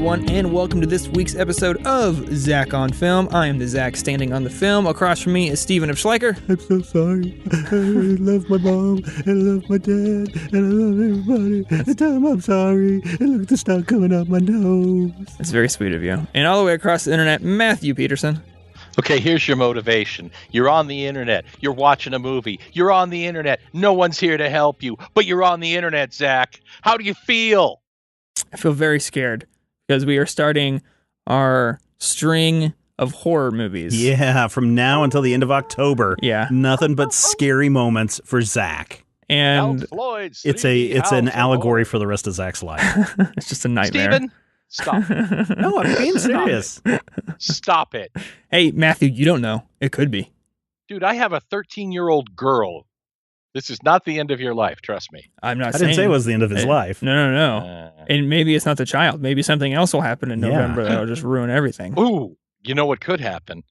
everyone, and welcome to this week's episode of Zach on Film. I am the Zach standing on the film. Across from me is Steven of Schleicher. I'm so sorry. I love my mom, and I love my dad, and I love everybody. And tell them I'm sorry, and look at the stuff coming out my nose. That's very sweet of you. And all the way across the internet, Matthew Peterson. Okay, here's your motivation. You're on the internet. You're watching a movie. You're on the internet. No one's here to help you, but you're on the internet, Zach. How do you feel? I feel very scared because we are starting our string of horror movies. Yeah, from now until the end of October. Yeah. Nothing but scary moments for Zach. And It's an allegory for the rest of Zach's life. it's just a nightmare. Steven, stop. No, I'm being serious. Stop it. Hey, Matthew, you don't know. It could be. Dude, I have a 13-year-old girl. This is not the end of your life, trust me. I'm not I saying. didn't say it was the end of his life. No. And maybe it's not the child. Maybe something else will happen in November that'll just ruin everything. Ooh, you know what could happen?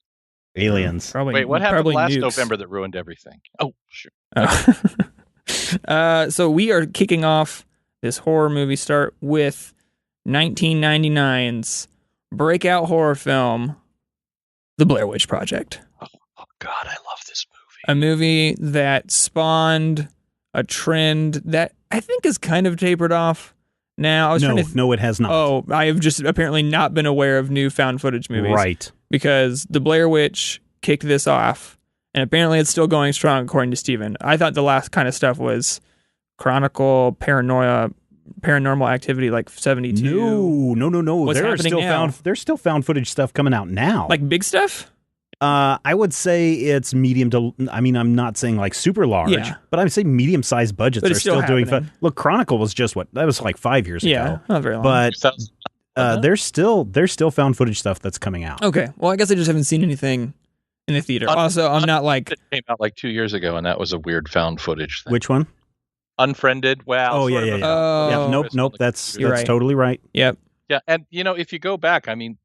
Aliens. Probably, Wait, what happened last nukes. November that ruined everything? Oh, sure. So we are kicking off this horror movie start with 1999's breakout horror film, The Blair Witch Project. Oh God, I love this movie. A movie that spawned a trend that I think is kind of tapered off now. No, it has not. Oh, I have just apparently not been aware of new found footage movies. Right. Because The Blair Witch kicked this off, and apparently it's still going strong, according to Steven. I thought the last kind of stuff was Chronicle, Paranormal Activity, like 72. No. What's happening now? There's still found footage stuff coming out now. Like big stuff? I would say it's medium to. I mean, I'm not saying like super large, but I would say medium-sized budgets But are it's still doing. happening. Look, Chronicle was just that was like 5 years ago. Not very long. But there's still found footage stuff that's coming out. Okay, well, I guess I just haven't seen anything in the theater. Also, I'm not like... It came out like 2 years ago, and that was a weird found footage thing. Which one? Unfriended. Well, Oh yeah. Oh. Nope. That's right. totally right. Yep. Yeah, and if you go back, I mean,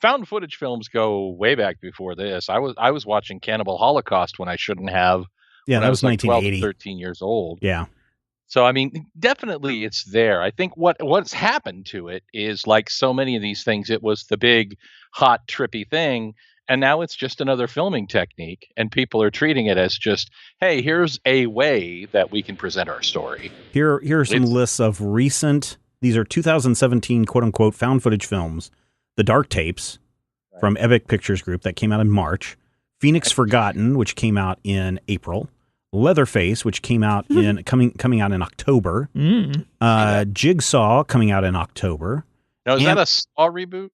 found footage films go way back before this. I was watching Cannibal Holocaust when I shouldn't have. Yeah, when that I was like 1980. 12, 13 years old. Yeah. So I mean, definitely it's there. I think what's happened to it is, like so many of these things, it was the big, hot, trippy thing, and now it's just another filming technique, and people are treating it as just, hey, here's a way that we can present our story. Here are some lists of recent. These are 2017 quote unquote found footage films. The Dark Tapes from Epic Pictures Group that came out in March. Phoenix Forgotten, which came out in April. Leatherface, which came out coming out in October. Jigsaw coming out in October. Now, is that a Saw reboot?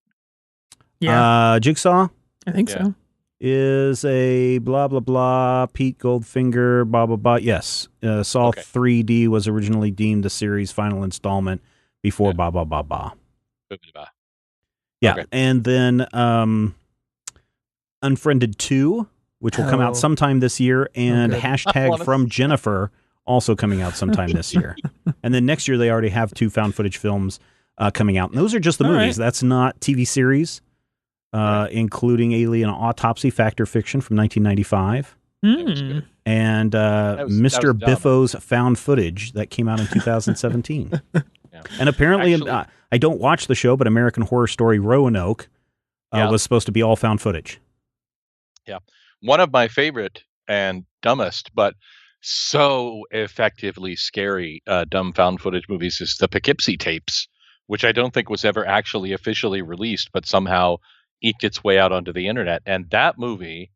Yeah. Jigsaw I think so. is a blah blah blah. Pete Goldfinger, blah blah blah. Yes, Saw 3D was originally deemed the series' final installment before blah blah blah blah. Yeah, Okay. and then Unfriended 2, which will come out sometime this year, and good. hashtag From Jennifer also coming out sometime this year. And then next year they already have 2 found footage films coming out. And those are just the movies. Right. That's not TV series, including Alien Autopsy, Fact or Fiction from 1995. And Mr. Biffo's Found Footage that came out in 2017. And apparently, Actually, I don't watch the show, but American Horror Story Roanoke was supposed to be all found footage. Yeah. One of my favorite and dumbest, but so effectively scary dumb found footage movies is the Poughkeepsie tapes, which I don't think was ever actually officially released, but somehow eked its way out onto the internet. And that movie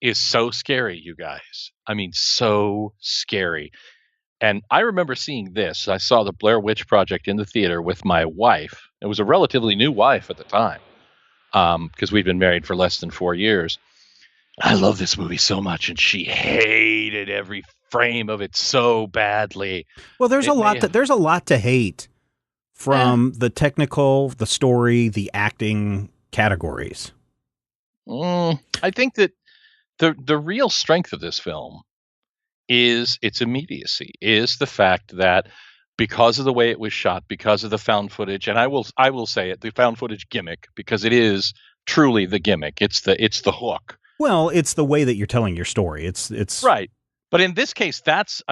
is so scary, you guys. I mean, so scary. And I remember seeing this. I saw the Blair Witch Project in the theater with my wife. It was a relatively new wife at the time, because we'd been married for less than 4 years. I love this movie so much, and she hated every frame of it so badly. Well, there's a lot to hate from the technical, the story, the acting categories. I think that the real strength of this film is its immediacy, is the fact that because of the way it was shot, because of the found footage, and I will say it, the found footage gimmick, because it is truly the gimmick. It's the hook. Well, it's the way that you're telling your story. It's right. But in this case, that's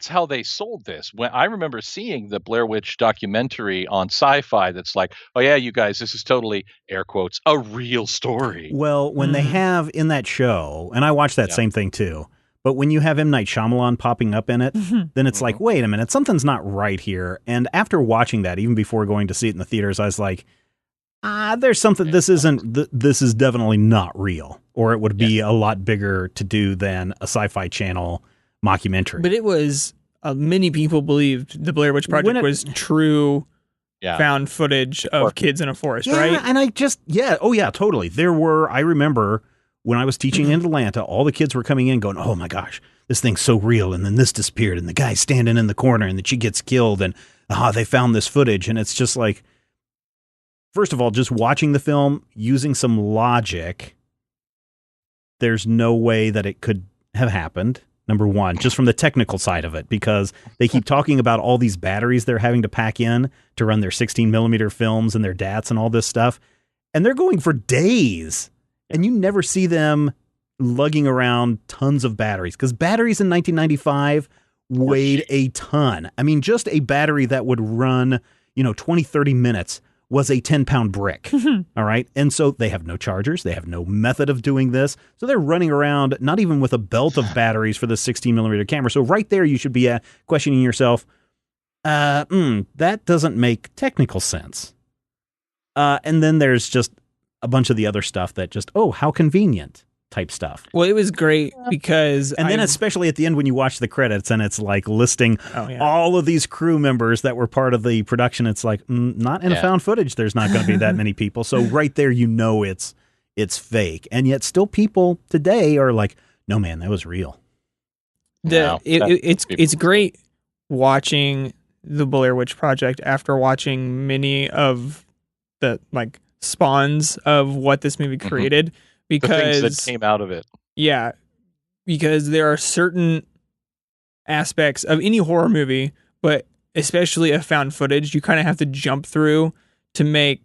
how they sold this. When I remember seeing the Blair Witch documentary on Sci-Fi, that's like, oh yeah, you guys, this is totally, air quotes, a real story. Well, when they have in that show, and I watched that same thing too, but when you have M. Night Shyamalan popping up in it, then it's like, wait a minute, something's not right here. And after watching that, even before going to see it in the theaters, I was like, there's something, this is definitely not real, or it would be a lot bigger to do than a Sci-Fi Channel mockumentary. But it was, many people believed the Blair Witch Project was true found footage of kids in a forest, right? And oh yeah, totally. There were, I remember when I was teaching in Atlanta, all the kids were coming in going, oh my gosh, this thing's so real, and then this disappeared, and the guy's standing in the corner, and then she gets killed, and they found this footage, and it's just like, first of all, just watching the film, using some logic, there's no way that it could have happened. Number one, just from the technical side of it, because they keep talking about all these batteries they're having to pack in to run their 16 millimeter films and their DATs and all this stuff. And they're going for days. And you never see them lugging around tons of batteries, because batteries in 1995 weighed a ton. I mean, just a battery that would run, 20, 30 minutes was a 10-pound brick. All right. And so they have no chargers. They have no method of doing this. So they're running around, not even with a belt of batteries for the 16 millimeter camera. So right there, you should be questioning yourself, that doesn't make technical sense. And then there's just a bunch of the other stuff that just, how convenient type stuff. Well, it was great because... And then especially at the end when you watch the credits and it's like listing all of these crew members that were part of the production, it's like, not in a found footage, there's not going to be that many people. So right there, it's fake. And yet still people today are like, no, man, that was real. It's great watching the Blair Witch Project after watching many of the spawns of what this movie created. Because the things that came out of it. Yeah, because there are certain aspects of any horror movie, but especially a found footage, you kind of have to jump through to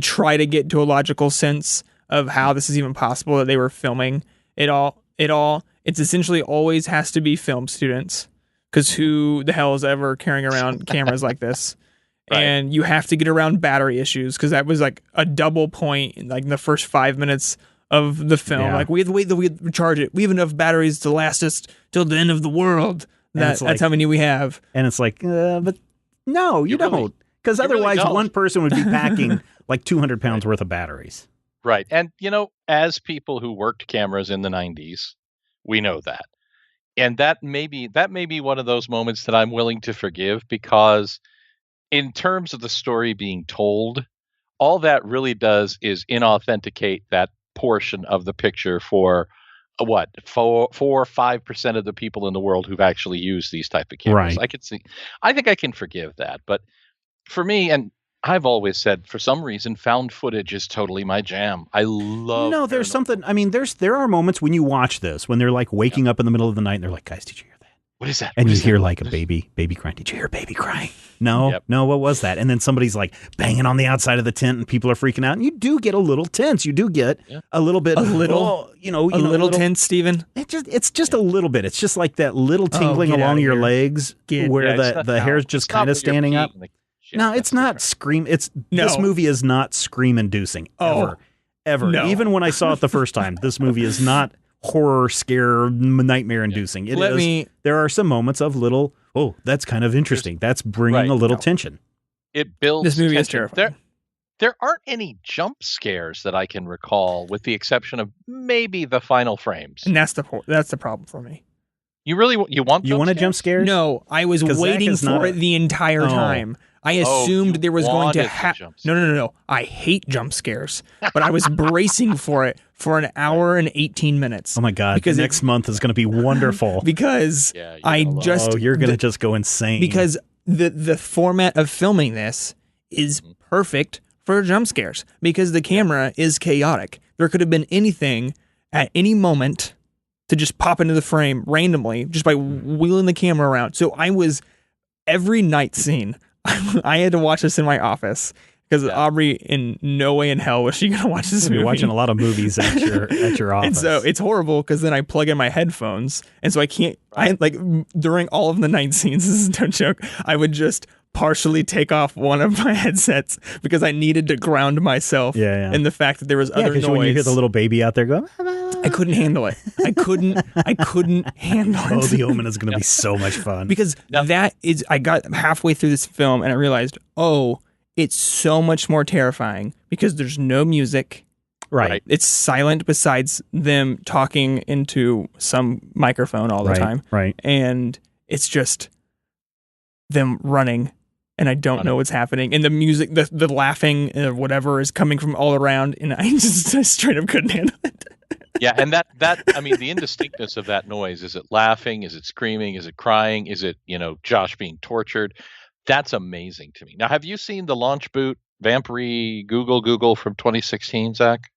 try to get to a logical sense of how this is even possible that they were filming it all. It's essentially always has to be film students, because who the hell is ever carrying around cameras like this? Right. And you have to get around battery issues, because that was like a double point in the first 5 minutes of the film. Yeah. We have to wait till we recharge it. We have enough batteries to last us till the end of the world. That's how many we have. And it's like, but no, you don't. Because otherwise one person would be packing 200 pounds worth of batteries. Right. And, as people who worked cameras in the 90s, we know that. And that may be one of those moments that I'm willing to forgive, because in terms of the story being told, all that really does is inauthenticate that portion of the picture for 4 or 5% of the people in the world who've actually used these type of cameras. Right. I think I can forgive that. But for me, and I've always said, for some reason, found footage is totally my jam. I love. No, there's something. I mean, there are moments when you watch this when they're waking up in the middle of the night and they're like, guys, did you hear that? What is that? And you hear a baby crying. Did you hear a baby crying? No, no, what was that? And then somebody's banging on the outside of the tent and people are freaking out. And you do get a little tense. You do get a little bit, tense, Stephen. It's just a little bit. It's just like that little tingling along your legs where the hair's just kind of standing up. No, it's not scream. This movie is not scream inducing ever. No. Even when I saw it the first time, this movie is not horror, scare, nightmare inducing. There are some moments of little, that's kind of interesting. That's bringing a little tension. It builds this movie tension. is terrifying. There aren't any jump scares that I can recall, with the exception of maybe the final frames. And that's the problem for me. You want a jump scare? No, I was waiting for it the entire time. I assumed there was going to happen. No. I hate jump scares, but I was bracing for it for an hour and 18 minutes. Oh my God. Because next month is going to be wonderful. Because you're going to just go insane. Because the format of filming this is perfect for jump scares, because the camera is chaotic. There could have been anything at any moment to just pop into the frame randomly just by wheeling the camera around. So every night scene, I had to watch this in my office, because Aubrey, in no way in hell was she going to watch this movie. You're watching a lot of movies at your office. And so it's horrible because then I plug in my headphones, and so I can't. I like during all of the night scenes. This is no joke. I would just partially take off one of my headsets because I needed to ground myself in the fact that there was other noise. When you hear the little baby out there go, I couldn't handle it. I couldn't handle it. Oh, The Omen is going to be so much fun. Because I got halfway through this film and I realized, it's so much more terrifying because there's no music. Right. It's silent besides them talking into some microphone all the time. Right. And it's just them running. And I don't know what's happening. And the music, the laughing, whatever is coming from all around. And I straight up couldn't handle it. Yeah, and that I mean, the indistinctness of that noise. Is it laughing? Is it screaming? Is it crying? Is it, Josh being tortured? That's amazing to me. Now, have you seen the launch boot Vampire Google from 2016, Zach?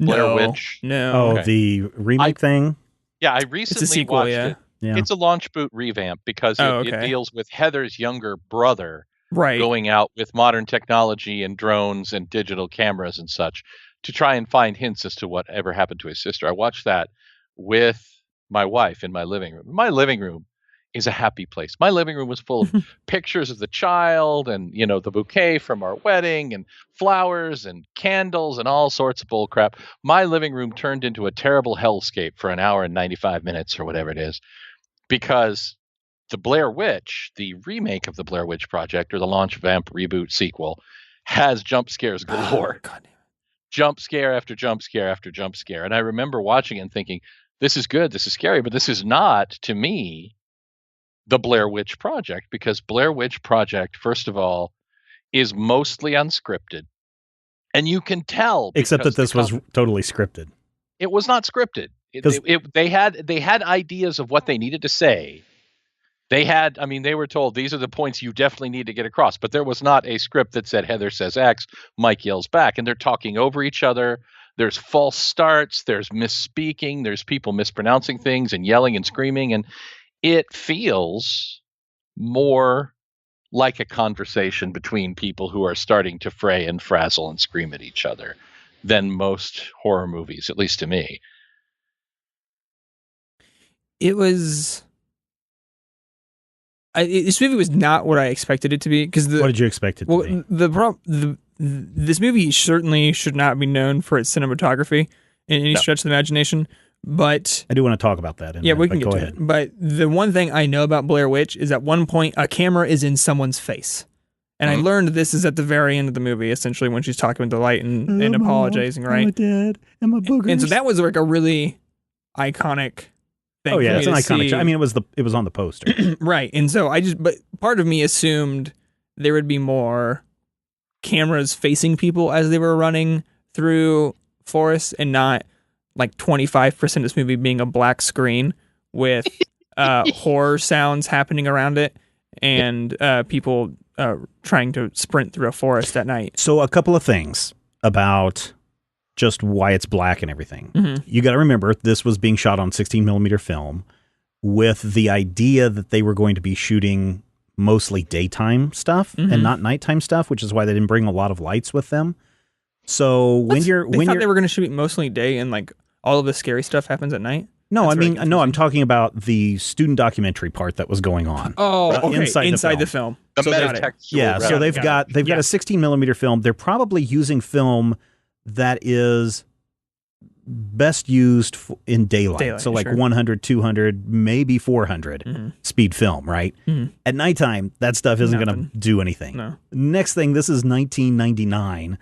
Blair Witch? No. Oh, okay. The remake thing? Yeah, I recently it's a sequel, watched it. Yeah. It's a launch boot revamp because it deals with Heather's younger brother going out with modern technology and drones and digital cameras and such to try and find hints as to whatever happened to his sister. I watched that with my wife in my living room. My living room is a happy place. My living room was full of pictures of the child and, the bouquet from our wedding and flowers and candles and all sorts of bull crap. My living room turned into a terrible hellscape for an hour and 95 minutes or whatever it is. Because the Blair Witch, the remake of the Blair Witch Project, or the launch vamp reboot sequel, has jump scares galore. God. Jump scare after jump scare after jump scare. And I remember watching it and thinking, this is good, this is scary, but this is not, to me, the Blair Witch Project. Because Blair Witch Project, first of all, is mostly unscripted. And you can tell. Except that this was totally scripted. It was not scripted. They had ideas of what they needed to say. They were told these are the points you definitely need to get across, but there was not a script that said Heather says X, Mike yells back, and they're talking over each other. There's false starts, there's misspeaking, there's people mispronouncing things and yelling and screaming, and it feels more like a conversation between people who are starting to fray and frazzle and scream at each other than most horror movies, at least to me. It was. This movie was not what I expected it to be. What did you expect it to be? This movie certainly should not be known for its cinematography in any stretch of the imagination. But I do want to talk about that. We can get to it. But the one thing I know about Blair Witch is at one point a camera is in someone's face. And I learned this is at the very end of the movie, essentially, when she's talking with the light and apologizing, right? I'm dead. I'm a booger. And so that was like a really iconic thing. Oh yeah, it's an iconic. I mean, it was on the poster, right? And so but part of me assumed there would be more cameras facing people as they were running through forests, and not like 25% of this movie being a black screen with horror sounds happening around it and people trying to sprint through a forest at night. So a couple of things about just why it's black and everything. Mm-hmm. You got to remember, this was being shot on 16 millimeter film with the idea that they were going to be shooting mostly daytime stuff and not nighttime stuff, which is why they didn't bring a lot of lights with them. So they thought they were going to shoot mostly day and like all of the scary stuff happens at night. No, I'm talking about the student documentary part that was going on. Oh, okay. Inside the film. So they've got a 16 millimeter film. They're probably using film that is best used in daylight. So like 100, 200, maybe 400 speed film, right? Mm-hmm. At nighttime, that stuff isn't going to do anything. No. Next thing, this is 1999.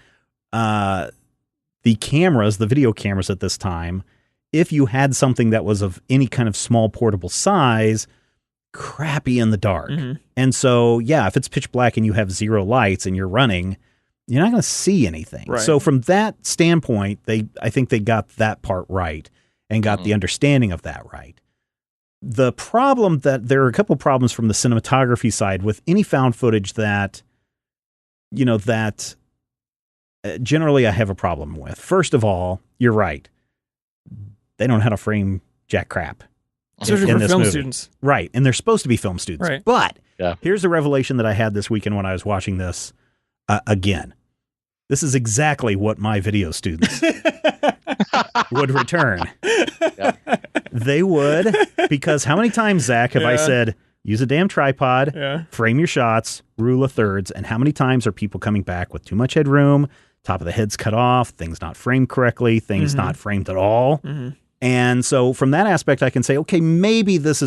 The cameras, the video cameras at this time, if you had something that was of any kind of small portable size, crappy in the dark. Mm-hmm. And so, if it's pitch black and you have zero lights and you're running, you're not going to see anything. Right. So from that standpoint, I think they got that part right and got the understanding of that right. The problem there are a couple problems from the cinematography side with any found footage that, generally I have a problem with. First of all, you're right. They don't know how to frame jack crap. Especially for film students. Right. And they're supposed to be film students. Right. But here's the revelation that I had this weekend when I was watching this. Again, this is exactly what my video students would return. Yep. They would, because how many times, Zach, have I said, use a damn tripod, frame your shots, rule of thirds, and how many times are people coming back with too much headroom, top of the head's cut off, things not framed correctly, things not framed at all. And so from that aspect, I can say, okay, maybe this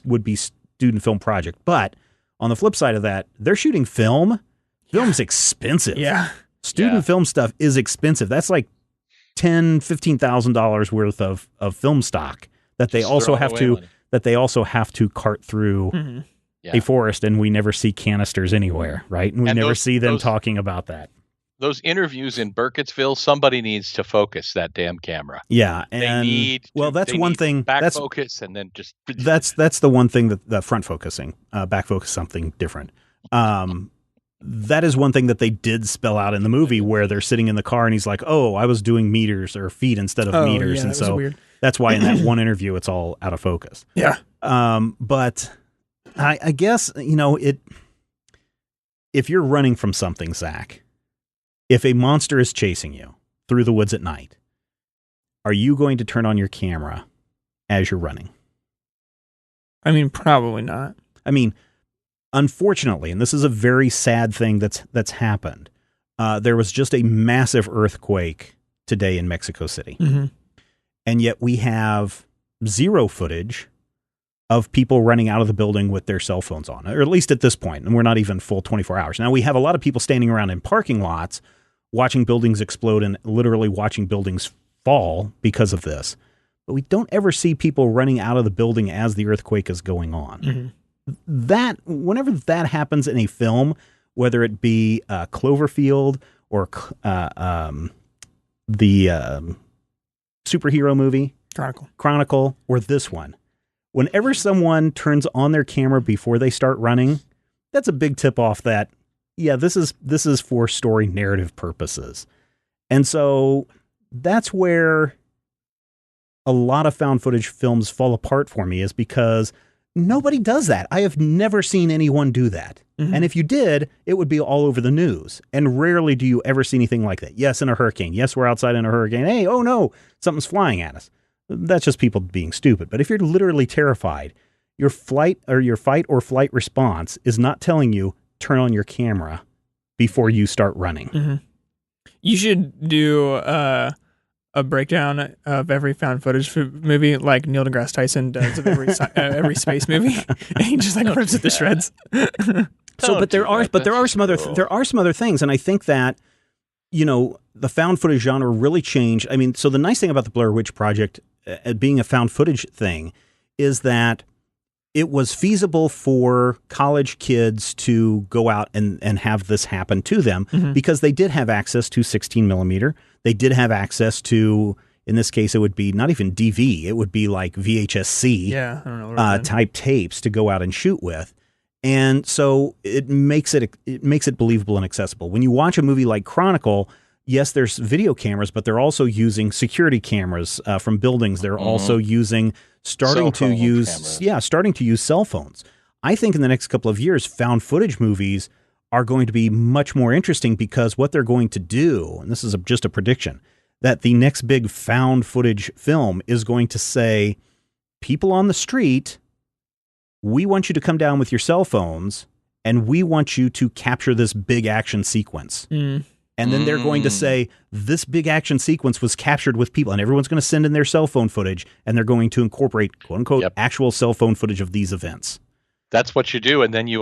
would be student film project. But on the flip side of that, they're shooting film. Film's expensive. Yeah. Student film stuff is expensive. That's like $10,000-$15,000 worth of film stock that they also have to cart through a forest, and we never see canisters anywhere, right? And we never see them talking about that. Those interviews in Burkittsville, somebody needs to focus that damn camera. Yeah, and that's one thing. Back focus, and then just that's the one thing that the front focusing, back focus something different. That is one thing that they did spell out in the movie, where they're sitting in the car and he's like, "Oh, I was doing meters or feet instead of meters," yeah, and so weird. That's why in that one interview it's all out of focus. Yeah. But I guess if you're running from something, Zach, if a monster is chasing you through the woods at night, are you going to turn on your camera as you're running? I mean, probably not. I mean, unfortunately, and this is a very sad thing that's happened, there was just a massive earthquake today in Mexico City. And yet we have zero footage of people running out of the building with their cell phones on, or at least at this point, and we're not even full 24 hours. Now, we have a lot of people standing around in parking lots watching buildings explode and literally watching buildings fall because of this. But we don't ever see people running out of the building as the earthquake is going on. Whenever that happens in a film, whether it be Cloverfield or the superhero movie Chronicle, or this one, whenever someone turns on their camera before they start running, that's a big tip off that, yeah, this is for story narrative purposes. And so that's where a lot of found footage films fall apart for me, is because nobody does that. I have never seen anyone do that. And if you did, it would be all over the news. And rarely do you ever see anything like that. Yes, in a hurricane. Yes, we're outside in a hurricane. Hey, oh no, something's flying at us. That's just people being stupid. But if you're literally terrified, your fight or flight response is not telling you turn on your camera before you start running. You should do a breakdown of every found footage movie, like Neil deGrasse Tyson does of every space movie, and he just like rips it to shreds. But there are some other things, and I think that the found footage genre really changed. I mean, so the nice thing about the Blair Witch Project being a found footage thing is that it was feasible for college kids to go out and have this happen to them because they did have access to 16 millimeter. They did have access to, in this case, it would be not even DV. It would be like VHS-C type tapes to go out and shoot with. And so it makes it believable and accessible. When you watch a movie like Chronicle, yes, there's video cameras, but they're also using security cameras from buildings. They're also starting to use cell phones. I think in the next couple of years, found footage movies are going to be much more interesting, because what they're going to do, and this is just a prediction, that the next big found footage film is going to say, people on the street, we want you to come down with your cell phones and we want you to capture this big action sequence. And then they're going to say, this big action sequence was captured with people, and everyone's going to send in their cell phone footage, and they're going to incorporate, quote unquote, actual cell phone footage of these events. That's what you do. And then you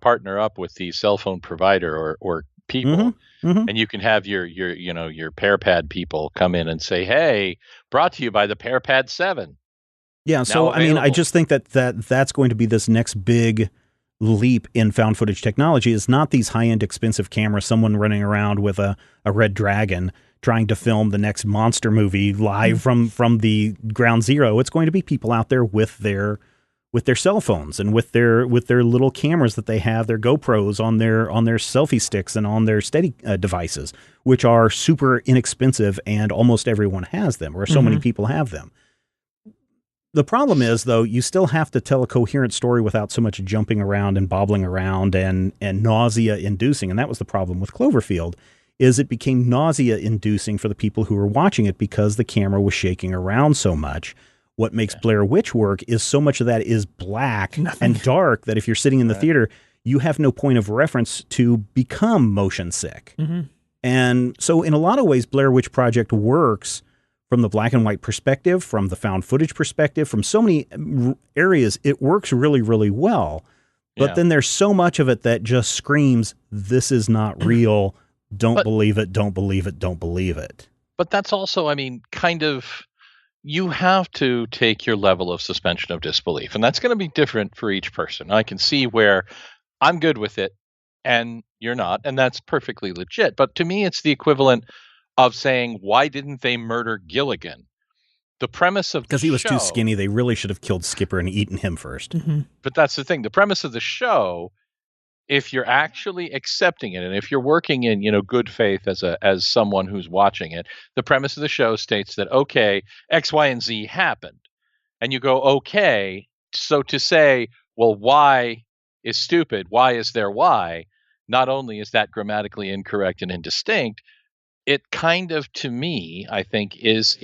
partner up with the cell phone provider or people, and you can have your PairPad people come in and say, hey, brought to you by the PairPad 7. Yeah. So, I mean, I just think that's going to be this next big leap in found footage technology. Is not these high-end expensive cameras, someone running around with a Red Dragon trying to film the next monster movie live from the ground zero. It's going to be people out there with their cell phones and with their little cameras that they have, their GoPros on their selfie sticks and on their steady devices, which are super inexpensive, and almost everyone has them, or so many people have them. The problem is, though, you still have to tell a coherent story without so much jumping around and bobbling around and nausea-inducing. And that was the problem with Cloverfield, is it became nausea-inducing for the people who were watching it because the camera was shaking around so much. What makes Blair Witch work is so much of that is black and dark that if you're sitting in the theater, you have no point of reference to become motion sick. And so in a lot of ways, Blair Witch Project works from the black and white perspective, from the found footage perspective, from so many areas. It works really, really well. But then there's so much of it that just screams, this is not real. Don't believe it. Don't believe it. Don't believe it. But that's also, I mean, kind of, you have to take your level of suspension of disbelief. And that's going to be different for each person. I can see where I'm good with it and you're not. And that's perfectly legit. But to me, it's the equivalent of saying, why didn't they murder Gilligan? The premise of the show... Because he was too skinny. They really should have killed Skipper and eaten him first. But that's the thing. The premise of the show, if you're actually accepting it, and if you're working in, good faith as someone who's watching it, the premise of the show states that, okay, X, Y, and Z happened. And you go, okay, so to say, well, why is stupid? Why is there why? Not only is that grammatically incorrect and indistinct, it kind of, to me, I think, is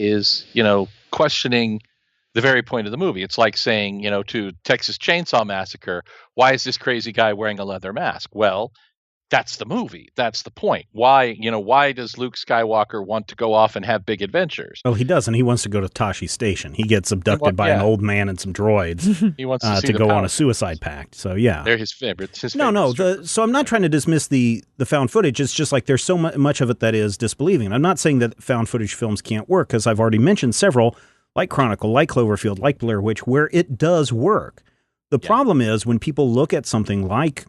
questioning the very point of the movie. It's like saying, to Texas Chainsaw Massacre, why is this crazy guy wearing a leather mask? Well, that's the movie. That's the point. Why does Luke Skywalker want to go off and have big adventures? Well, he doesn't. He wants to go to Tashi Station. He gets abducted by an old man and some droids. He wants to go on a suicide pact. So, yeah. They're his favorites. So I'm not trying to dismiss the found footage. It's just like there's so much of it that is disbelieving. I'm not saying that found footage films can't work, because I've already mentioned several, like Chronicle, like Cloverfield, like Blair Witch, where it does work. The problem is when people look at something like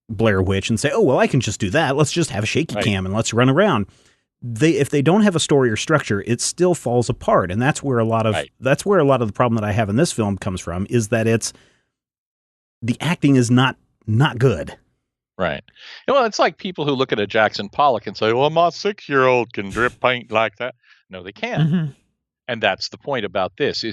Blair Witch and say, oh, well, I can just do that. Let's just have a shaky cam and let's run around. If they don't have a story or structure, it still falls apart. And that's where a lot of the problem that I have in this film comes from, is that the acting is not good. Right. Well, it's like people who look at a Jackson Pollock and say, well, my 6-year-old can drip paint like that. No, they can't. And that's the point about this.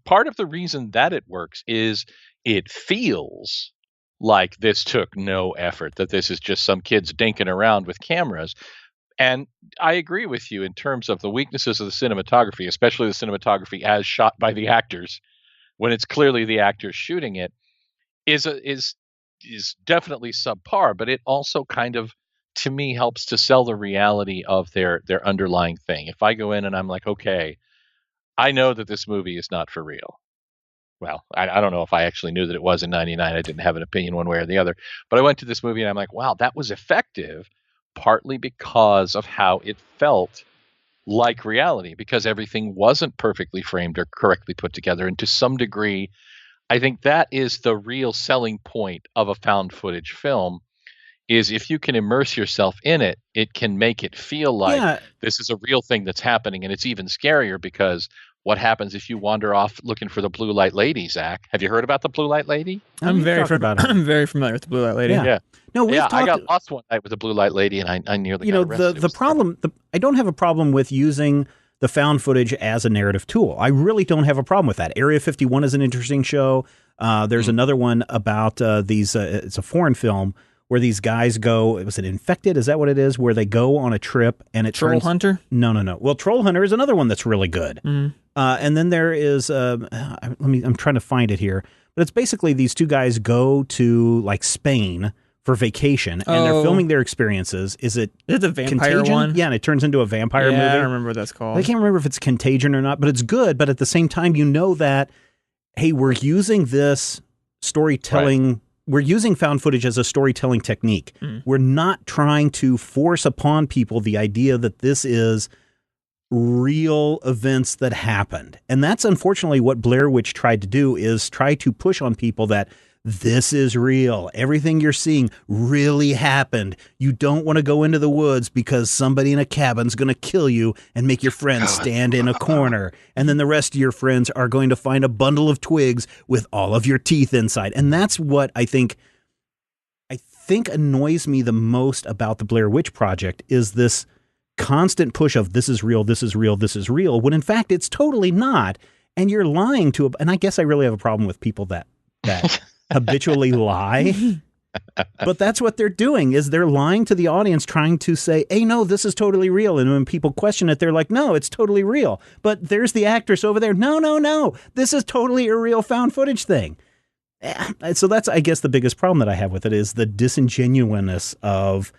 Part of the reason that it works is it feels like this took no effort, that this is just some kids dinking around with cameras. And I agree with you in terms of the weaknesses of the cinematography, especially the cinematography as shot by the actors, when it's clearly the actors shooting it, is definitely subpar. But it also kind of, to me, helps to sell the reality of their underlying thing. If I go in and I'm like, okay, I know that this movie is not for real. Well, I don't know if I actually knew that it was in 99. I didn't have an opinion one way or the other. But I went to this movie and I'm like, wow, that was effective, partly because of how it felt like reality, because everything wasn't perfectly framed or correctly put together. And to some degree, I think that is the real selling point of a found footage film, is if you can immerse yourself in it, it can make it feel like this is a real thing that's happening. And it's even scarier because what happens if you wander off looking for the blue light lady, Zach? Have you heard about the blue light lady? I'm very familiar with the blue light lady. Yeah. No, I got lost one night with the blue light lady, and I nearly got arrested. The problem. I don't have a problem with using the found footage as a narrative tool. I really don't have a problem with that. Area 51 is an interesting show. There's another one about these. It's a foreign film where these guys go. Was it Infected? Is that what it is? Where they go on a trip and it Troll Hunter? No. Well, Troll Hunter is another one that's really good. And then there is, I'm trying to find it here, but it's basically these two guys go to like Spain for vacation and they're filming their experiences. Is it a vampire Contagion? one? Yeah, and it turns into a vampire movie. I don't remember what that's called. I can't remember if it's Contagion or not, but it's good. But at the same time, that, hey, we're using this storytelling. We're using found footage as a storytelling technique. We're not trying to force upon people the idea that this is real events that happened. And that's unfortunately what Blair Witch tried to do, is try to push on people that this is real. Everything you're seeing really happened. You don't want to go into the woods because somebody in a cabin's going to kill you and make your friends stand in a corner. And then the rest of your friends are going to find a bundle of twigs with all of your teeth inside. And that's what I think annoys me the most about the Blair Witch Project, is this constant push of this is real, this is real, this is real, when in fact it's totally not. and you're lying to and I guess I really have a problem with people that habitually lie. But that's what they're doing, is they're lying to the audience, trying to say, hey, no, this is totally real. And when people question it, they're like, no, it's totally real. But there's the actress over there. No, this is totally a real found footage thing. So that's, I guess, the biggest problem that I have with it is the disingenuousness of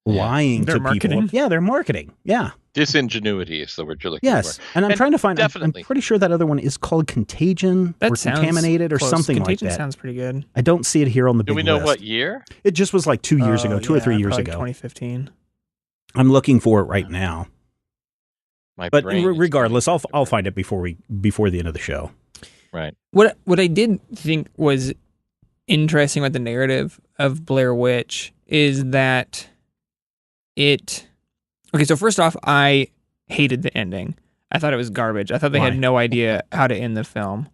lying to marketing. people. Yeah, they're marketing. Yeah. Disingenuity is the word you're looking Yes. for. And I'm trying to find, I'm definitely. pretty sure that other one is called Contagion or Contaminated or close. something Contagion like that. sounds pretty good. I don't see it here on the big Do we know list. what year? It just was like 2 years ago, 2 or 3 years probably ago. 2015. I'm looking for it right now. But brain is regardless, going I'll find it before the end of the show. Right. What I did think was interesting with the narrative of Blair Witch is that it. Okay, so first off, I hated the ending. I thought it was garbage. I thought they had no idea how to end the film.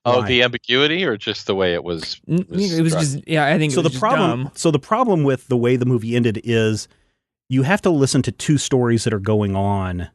Oh, Why? the ambiguity, or just the way it was? It was just I think So it was the just problem. dumb. So the problem with the way the movie ended is you have to listen to two stories that are going on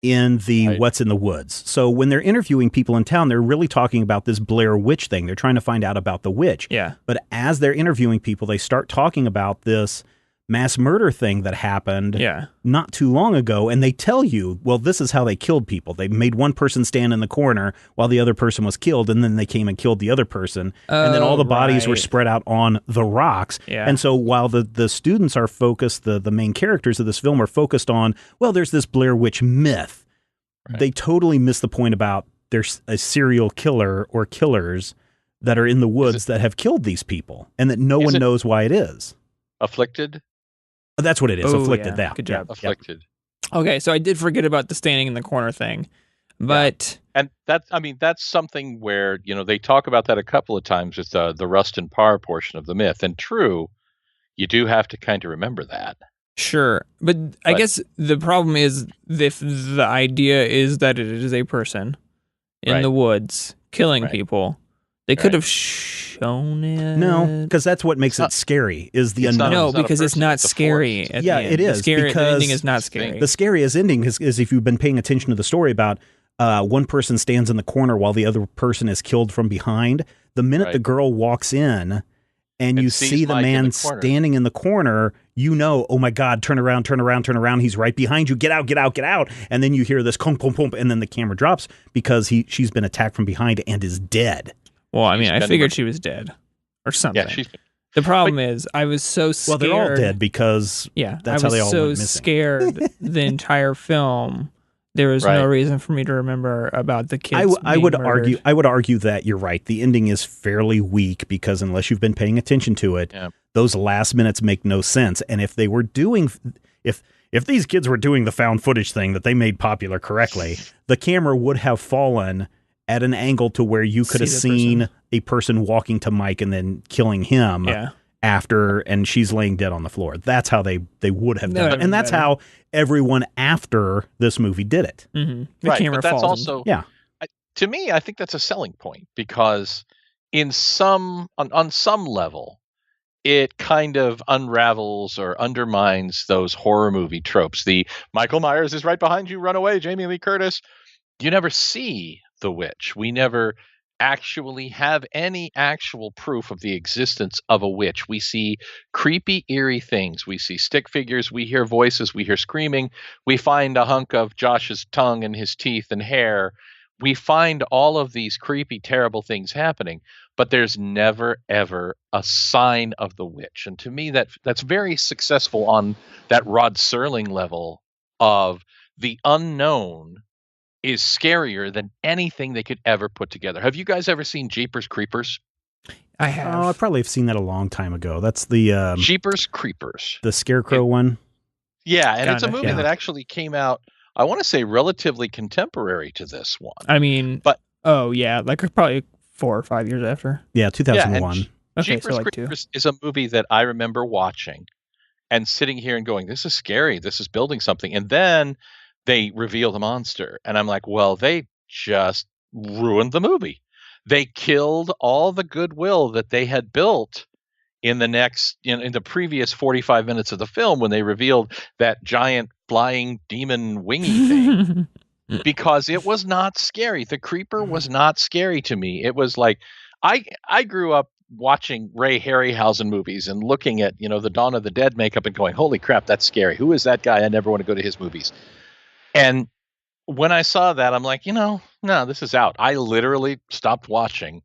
in the What's in the Woods. So when they're interviewing people in town, they're really talking about this Blair Witch thing. They're trying to find out about the witch. Yeah. But as they're interviewing people, they start talking about this mass murder thing that happened not too long ago. And they tell you, well, this is how they killed people. They made one person stand in the corner while the other person was killed. And then they came and killed the other person. And then all the bodies were spread out on the rocks. Yeah. And so while the students are focused, the main characters of this film are focused on, well, there's this Blair Witch myth. Right. They totally miss the point about there's a serial killer or killers that are in the woods that have killed these people and that no one knows why it is. Afflicted? That's what it is. Afflicted. Yeah. Yeah. Good job. Yeah. Afflicted. Okay, so I did forget about the standing in the corner thing, but and that's something where they talk about that a couple of times with the rust and par portion of the myth. And true, you do have to kind of remember that. Sure, but I guess the problem is if the idea is that it is a person in the woods killing people. They could have shown it. No, because that's what makes it scary is the unknown. No, because it's not scary. Yeah, it is. The because ending is not scary. The scariest ending is if you've been paying attention to the story about one person stands in the corner while the other person is killed from behind. The minute the girl walks in and you see the man standing in the corner, oh my God, turn around. He's right behind you. Get out. And then you hear this pum, pum, pum, and then the camera drops because she's been attacked from behind and is dead. Well, I mean, I figured she was dead or something. Yeah, the problem is I was so scared. Well, they're all dead because that's how they all went missing. I was so scared the entire film. There was no reason for me to remember about the kids. I would argue that you're right. The ending is fairly weak because unless you've been paying attention to it, those last minutes make no sense. And if they were doing, if these kids were doing the found footage thing that they made popular correctly, the camera would have fallen at an angle to where you could have seen a person walking to Mike and then killing him after, and she's laying dead on the floor. That's how they would have done it. And that's how everyone after this movie did it. Mm-hmm. The camera but that's falls. Also, to me, I think that's a selling point because on some level, it kind of unravels or undermines those horror movie tropes. The Michael Myers is right behind you, run away, Jamie Lee Curtis. You never see the witch. We never actually have any actual proof of the existence of a witch. We see creepy, eerie things. We see stick figures. We hear voices. We hear screaming. We find a hunk of Josh's tongue and his teeth and hair. We find all of these creepy, terrible things happening, but there's never, ever a sign of the witch. And to me, that's very successful on that Rod Serling level of the unknown is scarier than anything they could ever put together. Have you guys ever seen Jeepers Creepers? I have. Oh, I probably have seen that a long time ago. That's the Jeepers Creepers, the Scarecrow one. Yeah, and it's a movie that actually came out, I want to say, relatively contemporary to this one. I mean, but like probably 4 or 5 years after. Yeah, 2001. Yeah, Jeepers Creepers is a movie that I remember watching and sitting here and going, "This is scary. This is building something," and then they reveal the monster. And I'm like, well, they just ruined the movie. They killed all the goodwill that they had built in the previous 45 minutes of the film when they revealed that giant flying demon wingy thing. because it was not scary. The creeper was not scary to me. It was like I grew up watching Ray Harryhausen movies and looking at, the Dawn of the Dead makeup and going, holy crap, that's scary. Who is that guy? I never want to go to his movies. And when I saw that, I'm like, no, this is out. I literally stopped watching,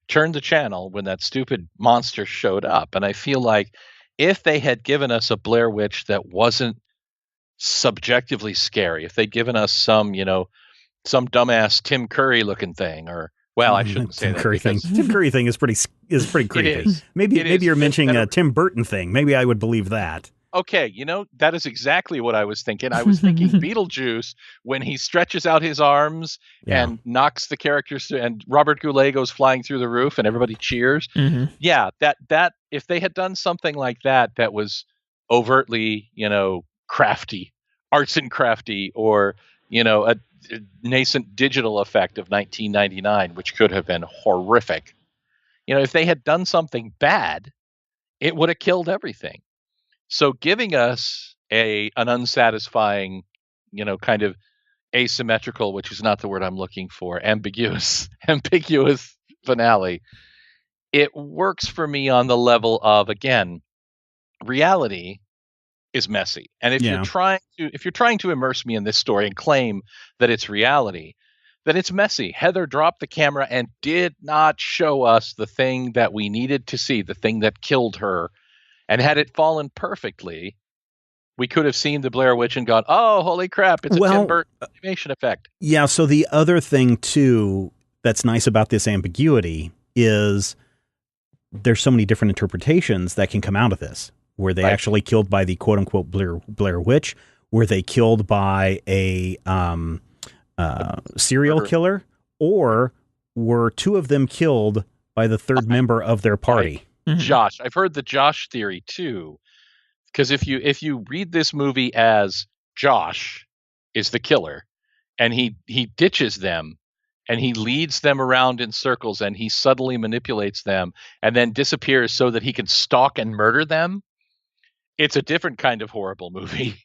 turned the channel when that stupid monster showed up. And I feel like if they had given us a Blair Witch that wasn't subjectively scary, if they'd given us some dumbass Tim Curry looking thing, or I shouldn't say Tim that. Curry thing. Tim Curry thing is pretty creepy. It is. Maybe you're mentioning a Tim Burton thing. Maybe I would believe that. Okay, that is exactly what I was thinking. I was thinking Beetlejuice when he stretches out his arms and knocks the characters through, and Robert Goulet goes flying through the roof and everybody cheers. Mm-hmm. Yeah, that if they had done something like that was overtly, crafty, arts and crafty, or a nascent digital effect of 1999, which could have been horrific. If they had done something bad, it would have killed everything. So giving us an unsatisfying, kind of asymmetrical, which is not the word I'm looking for, ambiguous finale, it works for me on the level of, again, reality is messy. And if you're trying to immerse me in this story and claim that it's reality, then it's messy. Heather dropped the camera and did not show us the thing that we needed to see, the thing that killed her. And had it fallen perfectly, we could have seen the Blair Witch and gone, oh, holy crap, it's a Tim Burton animation effect. Yeah, so the other thing, too, that's nice about this ambiguity is there's so many different interpretations that can come out of this. Were they actually killed by the quote-unquote Blair Witch? Were they killed by a serial killer? Or were two of them killed by the third member of their party? Right. Josh. I've heard the Josh theory too, because if you read this movie as Josh is the killer, and he ditches them, and he leads them around in circles, and he subtly manipulates them, and then disappears so that he can stalk and murder them, it's a different kind of horrible movie.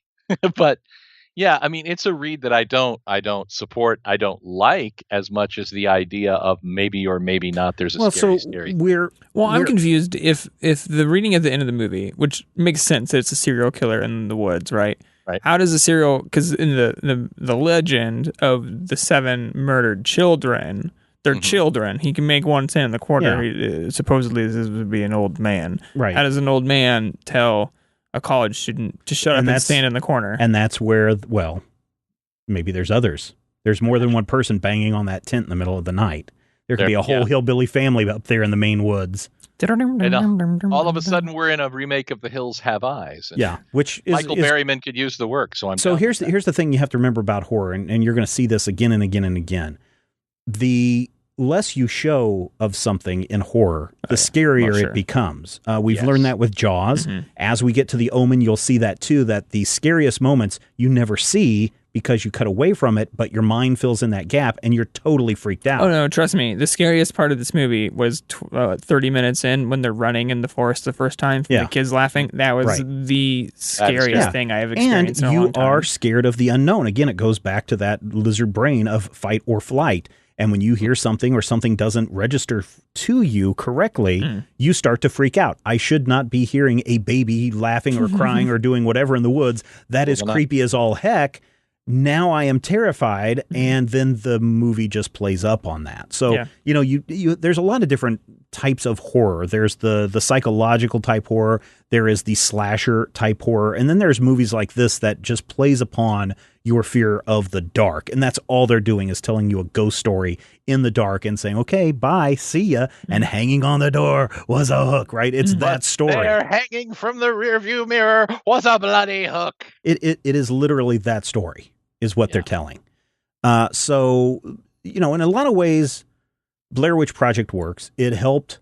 But yeah, I mean, it's a read that I don't support. I don't like as much as the idea of maybe or maybe not. There's a scary. I'm confused if the reading at the end of the movie, which makes sense that it's a serial killer in the woods, right? Right. How does a serial? Because in the legend of the 7 murdered children, they're children. He can make one stand in the corner. Yeah. Supposedly, this would be an old man. Right. How does an old man tell a college student to shut up and stand in the corner? And that's where, maybe there's others. There's more than one person banging on that tent in the middle of the night. There could be a whole hillbilly family up there in the Maine woods. And all of a sudden, we're in a remake of The Hills Have Eyes. Yeah, which is Michael Berryman could use the work. So here's the thing you have to remember about horror, and you're going to see this again and again and again. The less you show of something in horror, the scarier it becomes. We've learned that with Jaws. Mm-hmm. As we get to The Omen, you'll see that too, that the scariest moments you never see because you cut away from it, but your mind fills in that gap and you're totally freaked out. Oh, no, trust me. The scariest part of this movie was 30 minutes in when they're running in the forest the first time from the kids laughing. That was the scariest thing I have experienced in a long time. And you are scared of the unknown. Again, it goes back to that lizard brain of fight or flight. And when you hear something or something doesn't register to you correctly, you start to freak out. I should not be hearing a baby laughing or crying or doing whatever in the woods. That is creepy as all heck. Now I am terrified, and then the movie just plays up on that. So, you there's a lot of different types of horror. There's the psychological type horror. There is the slasher type horror. And then there's movies like this that just plays upon your fear of the dark. And that's all they're doing is telling you a ghost story in the dark and saying, okay, bye, see ya. And hanging on the door was a hook, right? It's that story. There, hanging from the rearview mirror was a bloody hook. It is literally that story is what they're telling. So, in a lot of ways, Blair Witch Project works. It helped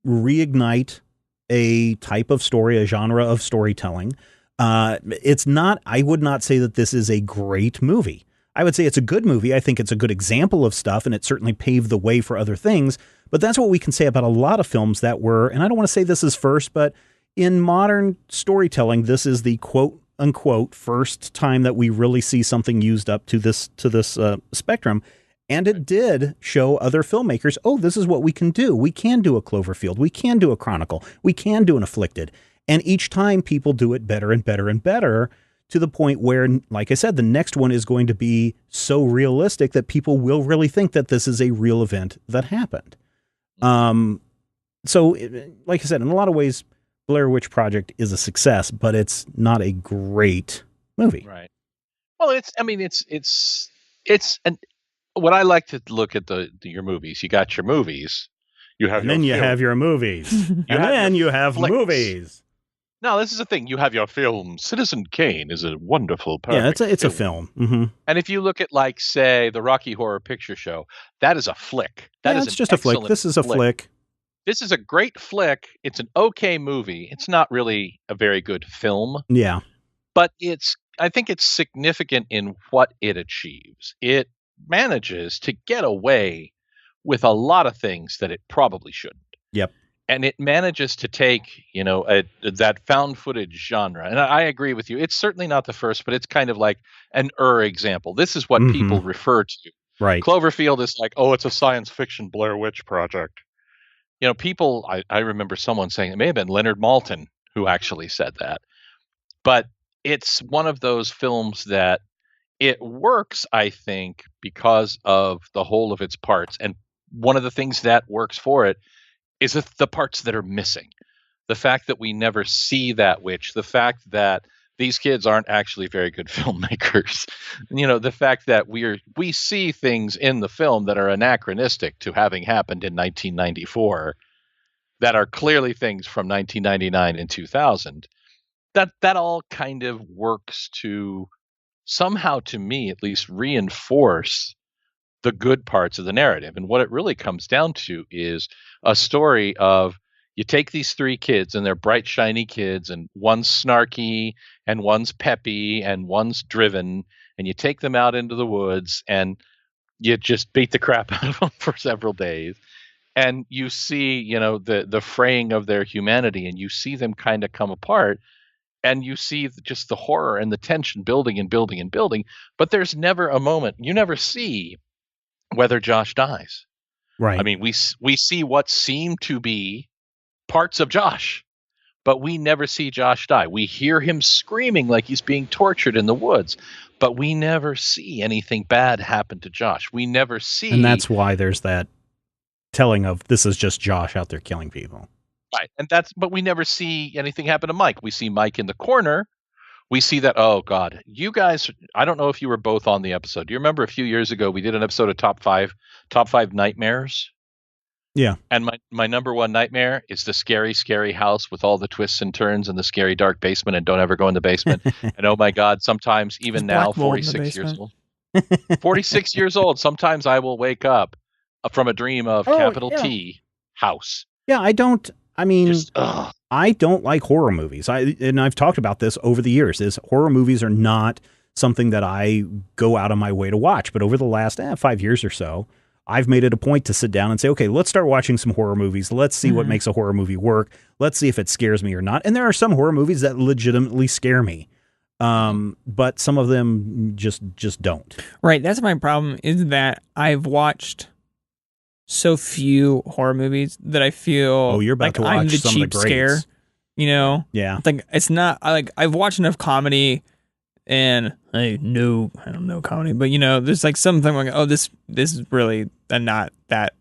reignite a type of story, a genre of storytelling. It's not, I would not say that this is a great movie. I would say it's a good movie. I think it's a good example of stuff, and it certainly paved the way for other things. But that's what we can say about a lot of films that were, and I don't want to say this is first, but in modern storytelling, this is the quote unquote first time that we really see something used up to this spectrum. And it did show other filmmakers, oh, this is what we can do. We can do a Cloverfield. We can do a Chronicle. We can do an Afflicted. And each time people do it better and better and better, to the point where, like I said, the next one is going to be so realistic that people will really think that this is a real event that happened. So, like I said, in a lot of ways, Blair Witch Project is a success, but it's not a great movie. Right. Well, what I like to look at your movies. You got your movies. You have and then you have your movies. And then you have movies. No, this is the thing. You have your film. Citizen Kane is a wonderful, perfect it's a film. Mm-hmm. And if you look at, like, say, the Rocky Horror Picture Show, that is a flick. It's just a flick. This is a flick. This is a great flick. It's an okay movie. It's not really a very good film. Yeah. But I think it's significant in what it achieves. It manages to get away with a lot of things that it probably shouldn't. Yep. And it manages to take, that found footage genre. And I agree with you. It's certainly not the first, but it's kind of like an example. This is what people refer to. Right. Cloverfield is like, oh, it's a science fiction Blair Witch Project. People, I remember someone saying, it may have been Leonard Maltin who actually said that. But it's one of those films that it works, I think, because of the whole of its parts. And one of the things that works for it is the parts that are missing. The fact that we never see that witch, the fact that these kids aren't actually very good filmmakers, the fact that we see things in the film that are anachronistic to having happened in 1994, that are clearly things from 1999 and 2000, that all kind of works to somehow, to me at least, reinforce the good parts of the narrative. And what it really comes down to is a story of, you take these three kids, and they're bright, shiny kids, and one's snarky, and one's peppy, and one's driven, and you take them out into the woods, and you just beat the crap out of them for several days. And you see, the fraying of their humanity, and you see them kind of come apart, and you see just the horror and the tension building and building and building. But there's never a moment, you never see whether Josh dies. Right. I mean, we see what seem to be parts of Josh, but we never see Josh die. We hear him screaming like he's being tortured in the woods, but we never see anything bad happen to Josh. We never see. And that's why there's that telling of, this is just Josh out there killing people. Right. But we never see anything happen to Mike. We see Mike in the corner. We see that, oh God, you guys, I don't know if you were both on the episode. Do you remember a few years ago, we did an episode of top five nightmares? Yeah. And my number one nightmare is the scary, scary house with all the twists and turns and the scary dark basement, and don't ever go in the basement. And oh my God, sometimes even now, 46 years old, 46 years old, sometimes I will wake up from a dream of T house. Yeah. I don't like horror movies. And I've talked about this over the years, is horror movies are not something that I go out of my way to watch. But over the last 5 years or so, I've made it a point to sit down and say, okay, let's start watching some horror movies. Let's see what makes a horror movie work. Let's see if it scares me or not. And there are some horror movies that legitimately scare me. But some of them just don't. Right. That's my problem, is that I've watched so few horror movies that I feel you're about like to watch I'm the some cheap of the scare. Yeah. It's like, it's not like, I've watched enough comedy, and I don't know comedy, but there's like something like, oh, this is really not that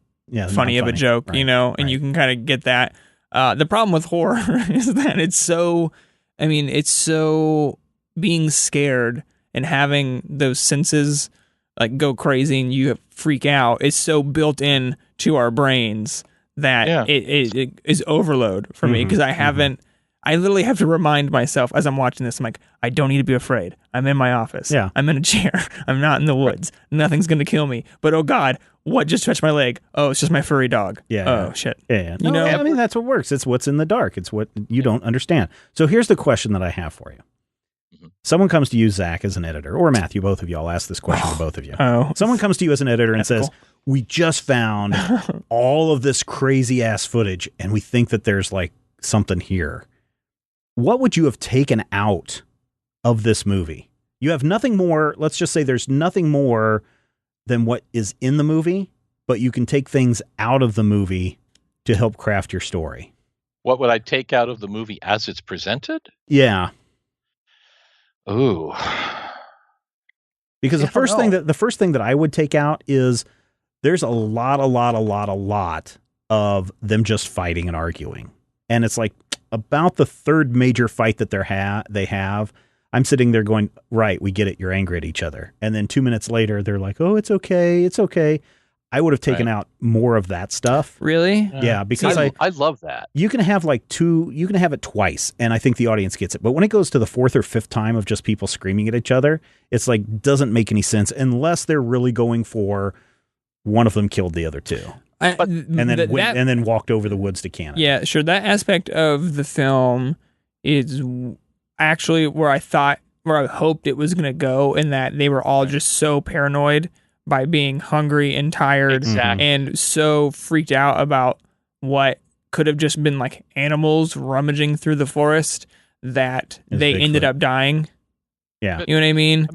funny of a joke, right, and you can kind of get that. The problem with horror is that it's so being scared and having those senses like go crazy and you freak out. It's so built in to our brains that it is overload for me, because I literally have to remind myself as I'm watching this. I'm like, I don't need to be afraid. I'm in my office. Yeah. I'm in a chair. I'm not in the woods. Nothing's going to kill me. But oh God, what just touched my leg? Oh, it's just my furry dog. Yeah. Oh, shit. Yeah. No, I mean, that's what works. It's what's in the dark. It's what you don't understand. So here's the question that I have for you. Someone comes to you, Zach, as an editor, or Matthew, both of you. I'll ask this question to both of you. Someone comes to you as an editor and says, we just found all of this crazy ass footage and we think that there's like something here. What would you have taken out of this movie. You have nothing more. Let's just say there's nothing more than what is in the movie, but you can take things out of the movie to help craft your story. What would I take out of the movie as it's presented? Yeah. Ooh. Because I the first don't know. thing that I would take out is there's a lot of them just fighting and arguing. And it's like about the third major fight that they have, I'm sitting there going, right, we get it, you're angry at each other. And then 2 minutes later, they're like, oh, it's okay. I would have taken out more of that stuff. Really? Yeah, because I love that. you can have you can have it twice, and I think the audience gets it. But when it goes to the fourth or fifth time of just people screaming at each other, it's like doesn't make any sense unless they're really going for one of them killed the other two. And then walked over the woods to Canada. Yeah, sure. That aspect of the film is actually where I hoped it was going to go, in that they were all just so paranoid by being hungry and tired and so freaked out about what could have just been like animals rummaging through the forest that they ended up dying. Yeah. You know what I mean?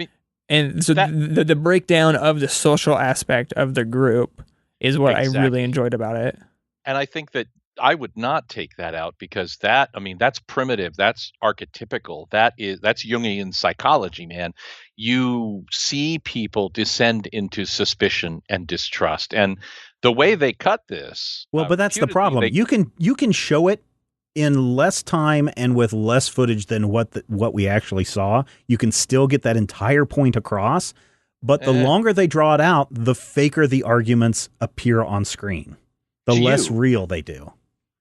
And so the breakdown of the social aspect of the group is what I really enjoyed about it. And I think that I would not take that out because that's primitive. That's archetypical. That's Jungian psychology, man. You see people descend into suspicion and distrust. And the way they cut this. Well, but that's the problem. You can show it in less time and with less footage than what we actually saw. You can still get that entire point across. But the longer they draw it out, the faker the arguments appear on screen. The less real they do.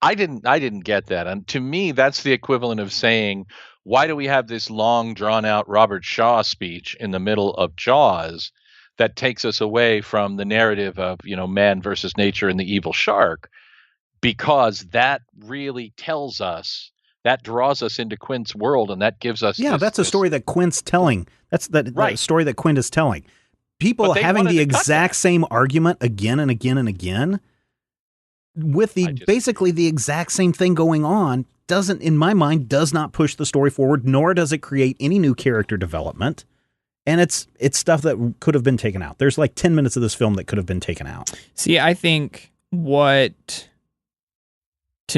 I didn't get that. And to me, that's the equivalent of saying, why do we have this long, drawn-out Robert Shaw speech in the middle of Jaws that takes us away from the narrative of, man versus nature and the evil shark? Because that really tells us, that draws us into Quint's world, and that gives us that's a story that Quint's telling. That's that story that Quint is telling. People having the exact same argument again and again and again with basically the exact same thing going on in my mind, does not push the story forward, nor does it create any new character development. And it's stuff that could have been taken out. There's like 10 minutes of this film that could have been taken out. See, I think to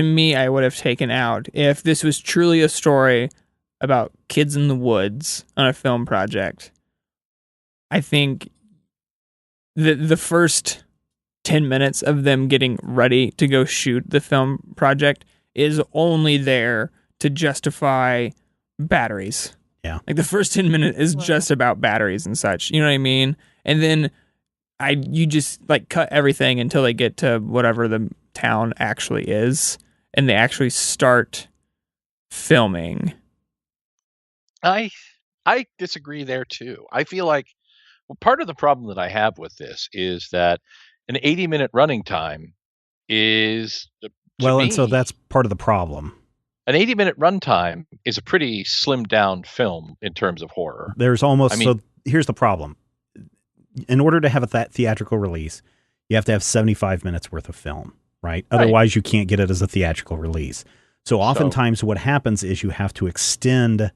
me, I would have taken out, if this was truly a story about kids in the woods on a film project, I think the first 10 minutes of them getting ready to go shoot the film project is only there to justify batteries. Yeah. Like the first 10 minutes is just about batteries and such. You know what I mean? And then you just like cut everything until they get to whatever the town actually is, and they actually start filming. I disagree there too. I feel like part of the problem that I have with this is that an 80-minute running time is and so that's part of the problem. An 80-minute runtime is a pretty slimmed down film in terms of horror. There's almost so here's the problem. In order to have a theatrical release, you have to have 75 minutes worth of film, right? Otherwise, you can't get it as a theatrical release. So oftentimes what happens is you have to extend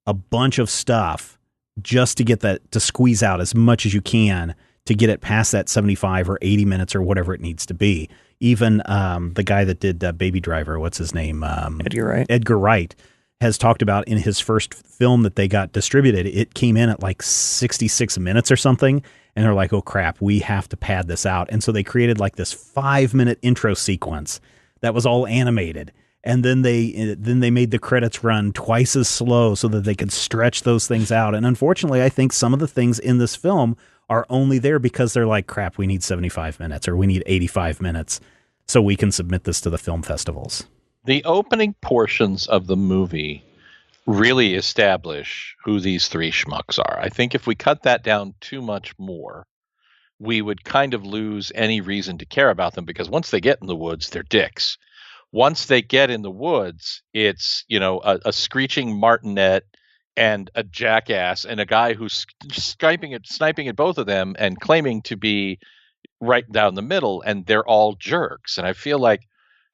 a bunch of stuff just to get that, to squeeze out as much as you can to get it past that 75 or 80 minutes or whatever it needs to be. Even the guy that did Baby Driver, what's his name? Edgar Wright has talked about in his first film that they got distributed, it came in at like 66 minutes or something. And they're like, oh crap, we have to pad this out. And so they created like this 5-minute intro sequence that was all animated. And then they made the credits run twice as slow so that they could stretch those things out. And unfortunately, I think some of the things in this film are only there because they're like, crap, we need 75 minutes or we need 85 minutes so we can submit this to the film festivals. The opening portions of the movie really establish who these three schmucks are. I think if we cut that down too much more, we would kind of lose any reason to care about them, because once they get in the woods, they're dicks. Once they get in the woods, it's, a screeching martinet and a jackass and a guy who's sniping at both of them and claiming to be right down the middle, and they're all jerks. And I feel like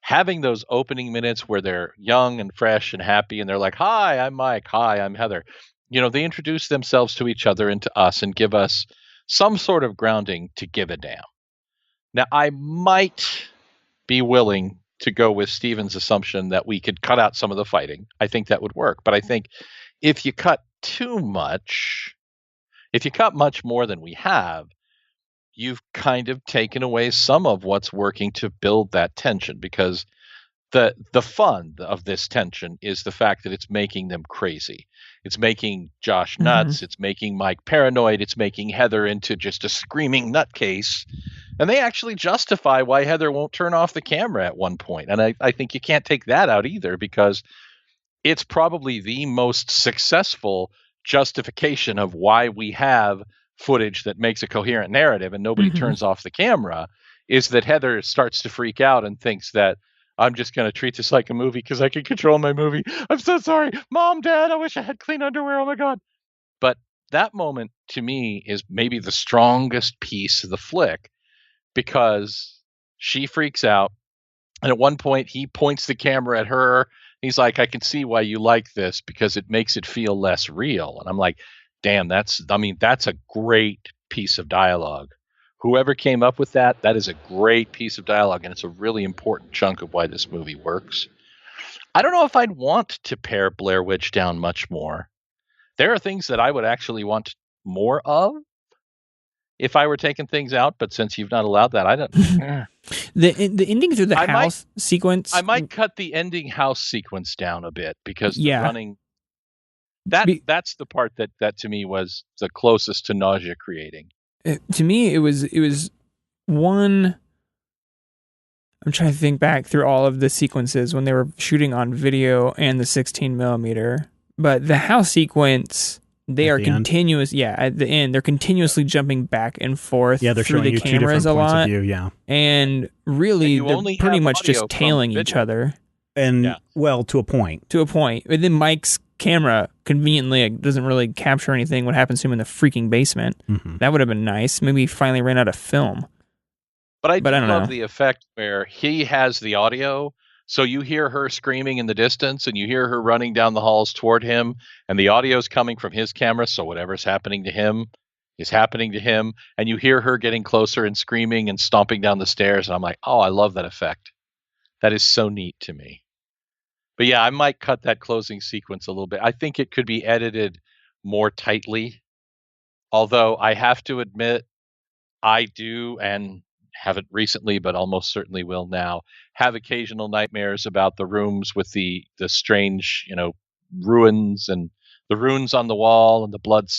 having those opening minutes where they're young and fresh and happy and they're like, hi, I'm Mike, hi, I'm Heather, They introduce themselves to each other and to us and give us some sort of grounding to give a damn. Now, I might be willing to go with Steven's assumption that we could cut out some of the fighting. I think that would work. But I think if you cut too much, if you cut much more than we have, you've kind of taken away some of what's working to build that tension, because the fun of this tension is the fact that it's making them crazy. It's making Josh nuts. It's making Mike paranoid. It's making Heather into just a screaming nutcase. And they actually justify why Heather won't turn off the camera at one point. And I think you can't take that out either, because it's probably the most successful justification of why we have footage that makes a coherent narrative and nobody turns off the camera, is that Heather starts to freak out and thinks that I'm just going to treat this like a movie because I can control my movie. I'm so sorry. Mom, Dad, I wish I had clean underwear. Oh my God. But that moment to me is maybe the strongest piece of the flick, because she freaks out. And at one point he points the camera at her. He's like, I can see why you like this because it makes it feel less real. And I'm like, damn, that's a great piece of dialogue. Whoever came up with that is a great piece of dialogue, and it's a really important chunk of why this movie works. I don't know if I'd want to pare Blair Witch down much more. There are things that I would actually want more of if I were taking things out, but since you've not allowed that, I don't. The ending through the house sequence. I might cut the ending house sequence down a bit, because the running. That's the part that to me was the closest to nausea creating. To me, it was one. I'm trying to think back through all of the sequences when they were shooting on video and the 16 millimeter, but the house sequence, they are continuous. Yeah, at the end, they're continuously jumping back and forth. Yeah, they're through showing the you two cameras different a points lot. of view. Yeah, and really, they're pretty much just tailing each other. And well, to a point. To a point. But then Mike's camera conveniently doesn't really capture anything what happens to him in the freaking basement. That would have been nice. Maybe he finally ran out of film. But I don't love the effect where he has the audio, so you hear her screaming in the distance and you hear her running down the halls toward him, and the audio is coming from his camera, so whatever's happening to him is happening to him, and you hear her getting closer and screaming and stomping down the stairs, and I'm like, oh, I love that effect. That is so neat to me. But yeah, I might cut that closing sequence a little bit. I think it could be edited more tightly. Although I have to admit, I do, and haven't recently, but almost certainly will now, have occasional nightmares about the rooms with the strange, ruins and the runes on the wall and the blood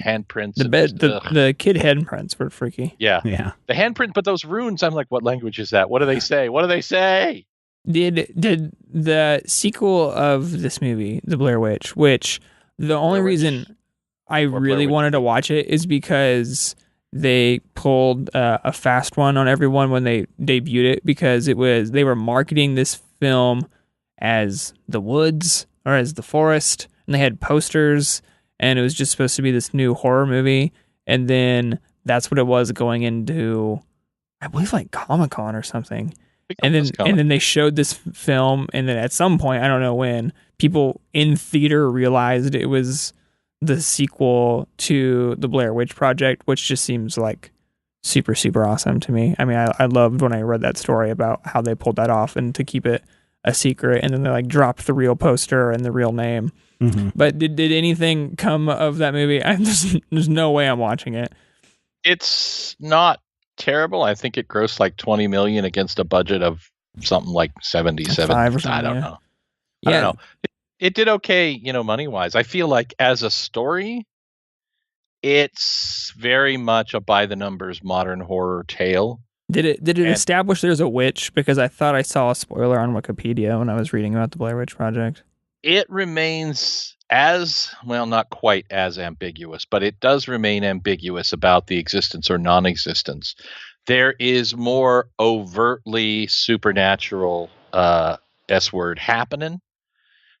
handprints. The kid handprints were freaky. Yeah. The handprint, but those runes, I'm like, what language is that? What do they say? What do they say? Did the sequel of this movie, The Blair Witch, which the only reason I really wanted to watch it is because they pulled a fast one on everyone when they debuted it, because they were marketing this film as The Woods or as The Forest, and they had posters, and it was just supposed to be this new horror movie, and then that's what it was going into, I believe, like Comic-Con or something. And then they showed this film, and then at some point, I don't know when, people in theater realized it was the sequel to the Blair Witch Project, which just seems like super, super awesome to me. I mean, I loved when I read that story about how they pulled that off and to keep it a secret, and then they dropped the real poster and the real name. But did anything come of that movie? There's no way I'm watching it. It's not terrible. I think it grossed like $20 million against a budget of something like 77. I don't know. I don't know. It did okay, money wise. I feel like as a story, it's very much a by the numbers modern horror tale. Did it establish there's a witch? Because I thought I saw a spoiler on Wikipedia when I was reading about the Blair Witch Project. It remains not quite as ambiguous, but it does remain ambiguous about the existence or non-existence. There is more overtly supernatural S-word happening.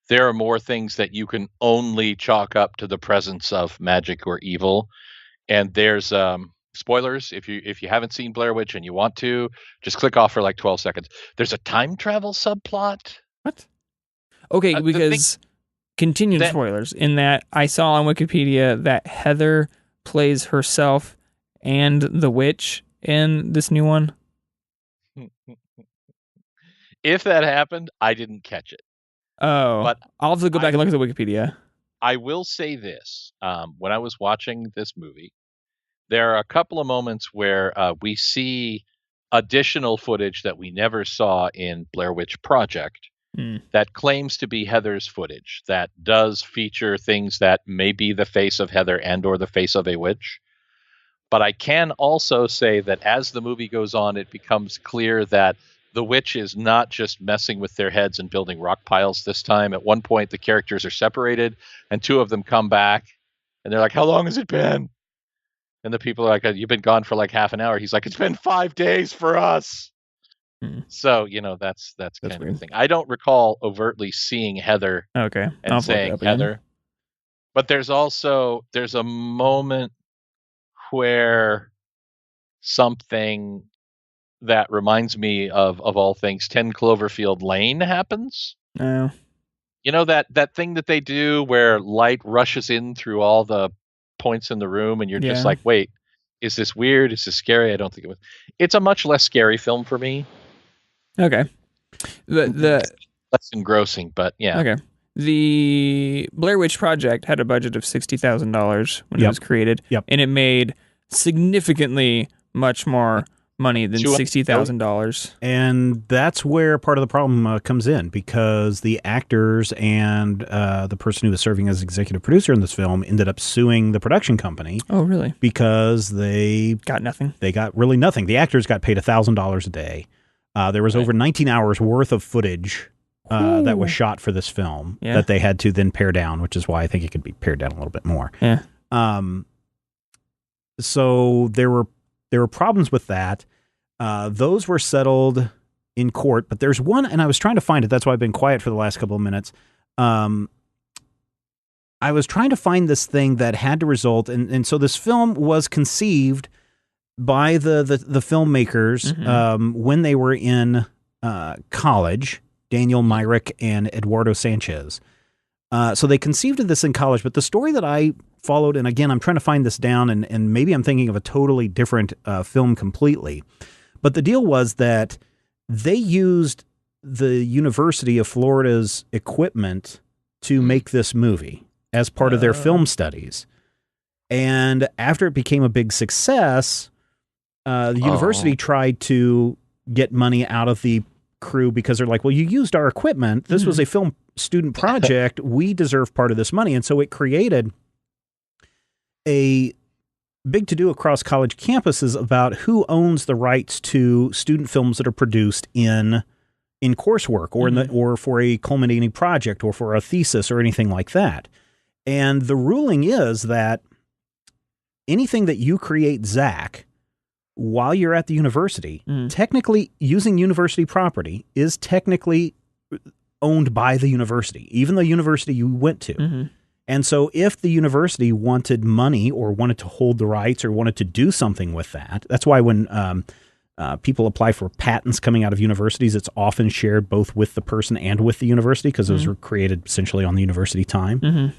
There are more things that you can only chalk up to the presence of magic or evil. And there's spoilers. If you haven't seen Blair Witch and you want to, just click off for like 12 seconds. There's a time travel subplot. What? Okay, because continued spoilers in that I saw on Wikipedia that Heather plays herself and the witch in this new one. If that happened, I didn't catch it. Oh, but I'll have to go back and look at the Wikipedia. I will say this. When I was watching this movie, there are a couple of moments where we see additional footage that we never saw in Blair Witch Project that claims to be Heather's footage, that does feature things that may be the face of Heather and or the face of a witch. But I can also say that as the movie goes on, it becomes clear that the witch is not just messing with their heads and building rock piles this time. At one point, the characters are separated, and two of them come back, and they're like, "How long has it been?" And the people are like, "You've been gone for like half an hour." He's like, "It's been 5 days for us." So, that's kind of the thing. I don't recall overtly seeing Heather and saying Heather. But there's a moment where something that reminds me of all things 10 Cloverfield Lane happens. No. That thing that they do where light rushes in through all the points in the room and you're just like, wait, is this weird? Is this scary? I don't think it was. It's a much less scary film for me. Okay. The less engrossing, but yeah. Okay. The Blair Witch Project had a budget of $60,000 when it was created, and it made significantly much more money than $60,000. And that's where part of the problem comes in, because the actors and the person who was serving as executive producer in this film ended up suing the production company. Oh, really? Because they got nothing. They got really nothing. The actors got paid $1,000 a day. There was over 19 hours worth of footage that was shot for this film that they had to then pare down, which is why I think it could be pared down a little bit more. Yeah. So there were problems with that. Those were settled in court, but there's one, and I was trying to find it. That's why I've been quiet for the last couple of minutes. I was trying to find this thing that had to result, and so this film was conceived by the filmmakers when they were in college, Daniel Myrick and Eduardo Sanchez. So they conceived of this in college, but the story that I followed, and again, I'm trying to find this down, and maybe I'm thinking of a totally different film completely, but the deal was that they used the University of Florida's equipment to make this movie as part of their film studies. And after it became a big success, the university tried to get money out of the crew because they're like, well, you used our equipment. This was a film student project. We deserve part of this money. And so it created a big to-do across college campuses about who owns the rights to student films that are produced in coursework or or for a culminating project or for a thesis or anything like that. And the ruling is that anything that you create, Zach, while you're at the university, technically using university property is technically owned by the university, even the university you went to. And so if the university wanted money or wanted to hold the rights or wanted to do something with that, that's why when people apply for patents coming out of universities, it's often shared both with the person and with the university because those were created essentially on the university time.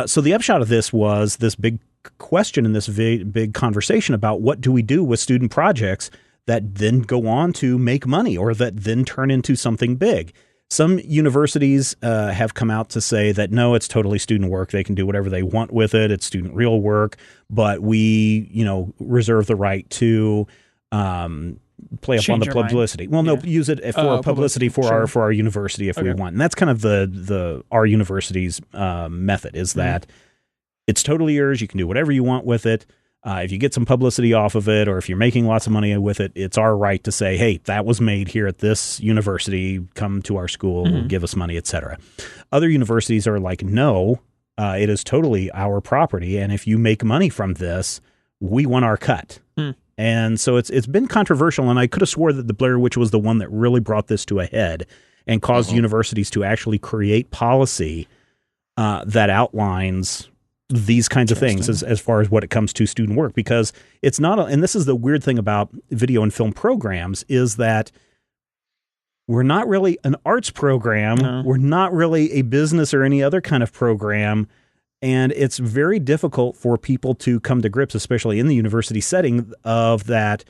So the upshot of this was this big question and this big conversation about what do we do with student projects that then go on to make money or that then turn into something big. Some universities have come out to say that, no, it's totally student work. They can do whatever they want with it. It's student real work, but we, reserve the right to play up on the publicity. Well, no, use it for publicity for our university if we want. And that's kind of our university's method is that it's totally yours. You can do whatever you want with it. If you get some publicity off of it, or if you're making lots of money with it, it's our right to say, hey, that was made here at this university. Come to our school, give us money, etc. Other universities are like, no, it is totally our property. And if you make money from this, we want our cut. And so it's been controversial. And I could have swore that the Blair Witch was the one that really brought this to a head and caused universities to actually create policy that outlines these kinds of things as far as what it comes to student work, because it's not, and this is the weird thing about video and film programs, is that we're not really an arts program. No. We're not really a business or any other kind of program. And it's very difficult for people to come to grips, especially in the university setting, of that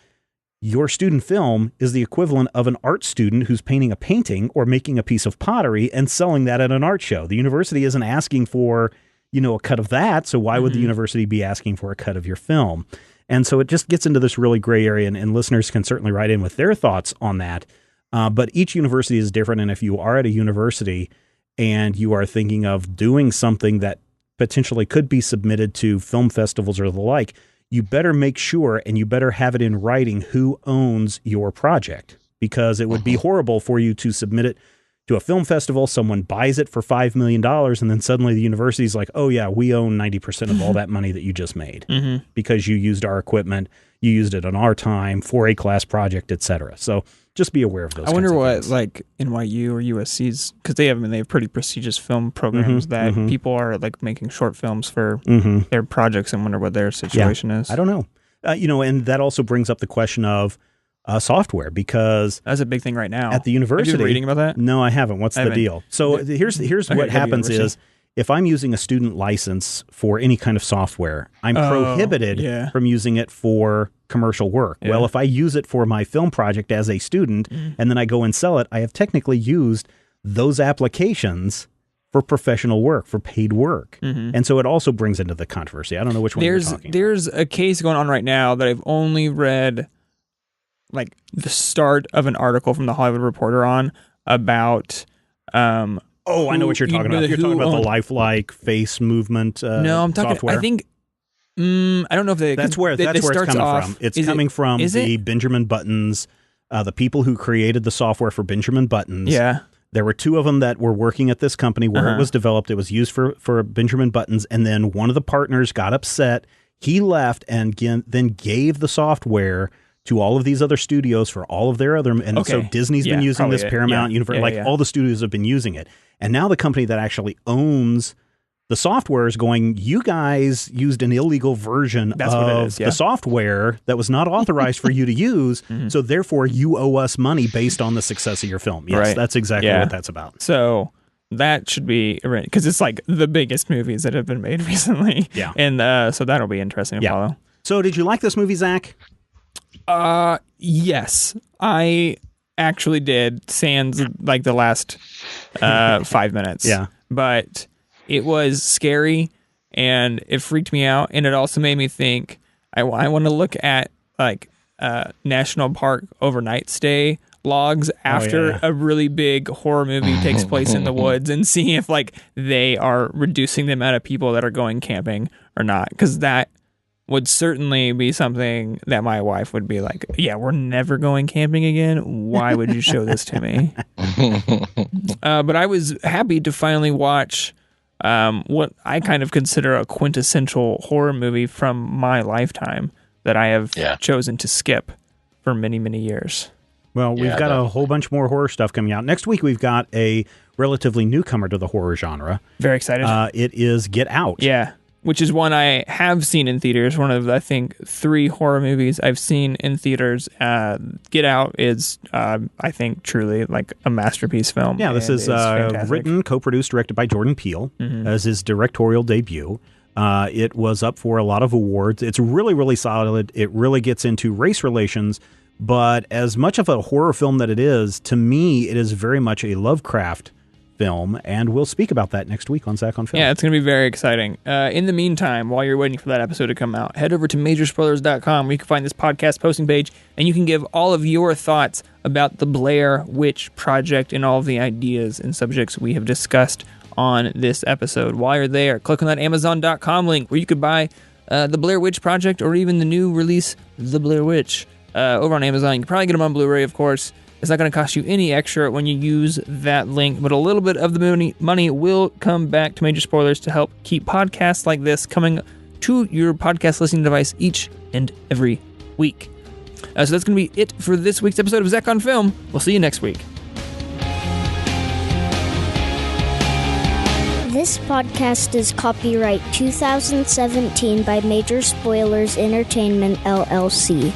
your student film is the equivalent of an art student who's painting a painting or making a piece of pottery and selling that at an art show. The university isn't asking for, a cut of that. So why would the university be asking for a cut of your film? And so it just gets into this really gray area, and listeners can certainly write in with their thoughts on that. But each university is different. And if you are at a university and you are thinking of doing something that potentially could be submitted to film festivals or the like, you better make sure and you better have it in writing who owns your project, because it would be horrible for you to submit it to a film festival. Someone buys it for $5 million, and then suddenly the university's like, oh yeah, we own 90% of all that money that you just made because you used our equipment, you used it on our time for a class project, etc. So just be aware of those. I wonder what things. like NYU or USC's, because they have pretty prestigious film programs that people are like making short films for their projects, and wonder what their situation is. I don't know. And that also brings up the question of software, because that's a big thing right now at the university. Have you been reading about that? No, I haven't. What's the deal? So here's what happens is, if I'm using a student license for any kind of software, I'm prohibited from using it for commercial work. Yeah. Well, if I use it for my film project as a student and then I go and sell it, I have technically used those applications for professional work, for paid work. And so it also brings into the controversy. I don't know which one you're talking about. There's a case going on right now that I've only read like the start of an article from the Hollywood Reporter on about I know what you're talking about. You're talking about the lifelike face movement No, I'm talking software. I think I don't know if that's where it's coming from. It's coming from the Benjamin Buttons, the people who created the software for Benjamin Buttons. Yeah. There were two of them that were working at this company where it was developed. It was used for Benjamin Buttons, and then one of the partners got upset. He left and then gave the software to all of these other studios for all of their other, and so Disney's been using this, Paramount, Universal, all the studios have been using it. And now the company that actually owns the software is going, you guys used an illegal version of the software that was not authorized for you to use, so therefore you owe us money based on the success of your film. Yes, that's exactly what that's about. So that should be, because it's like the biggest movies that have been made recently. Yeah. And so that'll be interesting to follow. So did you like this movie, Zach? Yes, I actually did, sans like the last 5 minutes. Yeah. But it was scary and it freaked me out, and it also made me think I want to look at like national park overnight stay logs after a really big horror movie takes place in the woods, and see if like they are reducing the amount of people that are going camping or not, because that would certainly be something that my wife would be like, yeah, we're never going camping again. Why would you show this to me? But I was happy to finally watch what I kind of consider a quintessential horror movie from my lifetime that I have chosen to skip for many, many years. Well, we've got a whole bunch more horror stuff coming out. Next week, we've got a relatively newcomer to the horror genre. Very excited. It is Get Out. Yeah. Which is one I have seen in theaters. One of, I think, 3 horror movies I've seen in theaters. Get Out is, I think, truly like a masterpiece film. Yeah, this is written, co-produced, directed by Jordan Peele as his directorial debut. It was up for a lot of awards. It's really, really solid. It really gets into race relations. But as much of a horror film that it is, to me, it is very much a Lovecraft film, and we'll speak about that next week on Zach on Film. Yeah, it's going to be very exciting. In the meantime, while you're waiting for that episode to come out, head over to majorspoilers.com where you can find this podcast posting page, and you can give all of your thoughts about the Blair Witch Project and all of the ideas and subjects we have discussed on this episode. While you're there, click on that Amazon.com link where you could buy the Blair Witch Project, or even the new release, The Blair Witch, over on Amazon. You can probably get them on Blu-ray, of course. It's not going to cost you any extra when you use that link, but a little bit of the money will come back to Major Spoilers to help keep podcasts like this coming to your podcast listening device each and every week. So that's going to be it for this week's episode of Zach on Film. We'll see you next week. This podcast is copyright 2017 by Major Spoilers Entertainment, LLC.